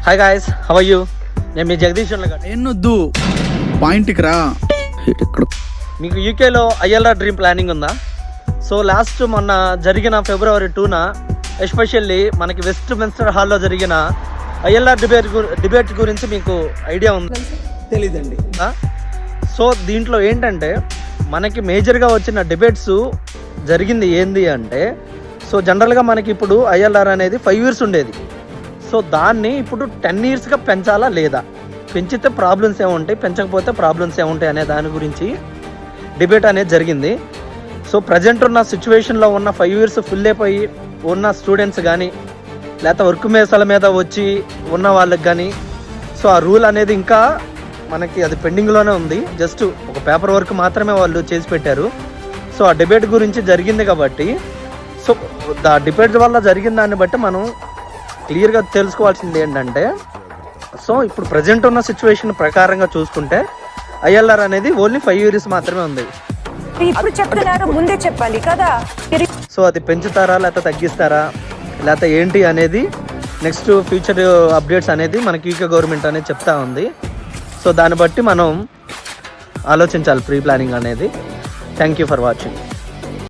Hi guys, how are you? నేను మీ జగదీష్ ఎన్నొద్దు పాయింట్కి రా. మీకు యూకేలో ఐఎల్ఆర్ డ్రీమ్ ప్లానింగ్ ఉందా? సో లాస్ట్ మొన్న జరిగిన February 2న ఎస్పెషల్లీ మనకి వెస్ట్ మిన్స్టర్ హాల్లో జరిగిన ఐఎల్ఆర్ డిబేట్ గురించి మీకు ఐడియా ఉంది? తెలీదండి. సో దీంట్లో ఏంటంటే మనకి మేజర్గా వచ్చిన డిబేట్స్ జరిగింది ఏంది అంటే, సో జనరల్గా మనకి ఇప్పుడు ఐఎల్ఆర్ అనేది 5 years ఉండేది. సో దాన్ని ఇప్పుడు 10 yearsగా పెంచాలా లేదా, పెంచితే ప్రాబ్లమ్స్ ఏముంటాయి, పెంచకపోతే ప్రాబ్లమ్స్ ఏముంటాయి అనే దాని గురించి డిబేట్ అనేది జరిగింది. సో ప్రజెంట్ ఉన్న సిచ్యువేషన్లో ఉన్న 5 years ఫుల్ అయిపోయి ఉన్న స్టూడెంట్స్ కానీ, లేకపోతే వర్క్ మేసాల మీద వచ్చి ఉన్న వాళ్ళకి కానీ, సో ఆ రూల్ అనేది ఇంకా మనకి అది పెండింగ్లోనే ఉంది. జస్ట్ ఒక పేపర్ వర్క్ మాత్రమే వాళ్ళు చేసి పెట్టారు. సో ఆ డిబేట్ గురించి జరిగింది కాబట్టి, సో ఆ డిబేట్ వల్ల జరిగిన దాన్ని బట్టి మనం క్లియర్గా తెలుసుకోవాల్సింది ఏంటంటే, సో ఇప్పుడు ప్రజెంట్ ఉన్న సిచ్యువేషన్ ప్రకారంగా చూసుకుంటే ఐఎల్ఆర్ అనేది ఓన్లీ 5 years మాత్రమే ఉంది. ఇప్పుడు చెప్తున్నారు, ముందే చెప్పాలి కదా. సో అది పెంచుతారా లేకపోతే తగ్గిస్తారా లేకపోతే ఏంటి అనేది నెక్స్ట్ ఫ్యూచర్ అప్డేట్స్ అనేది మనకి యూకే గవర్నమెంట్ అనేది చెప్తా ఉంది. సో దాన్ని బట్టి మనం ఆలోచించాలి ప్రీ ప్లానింగ్ అనేది. Thank you for watching.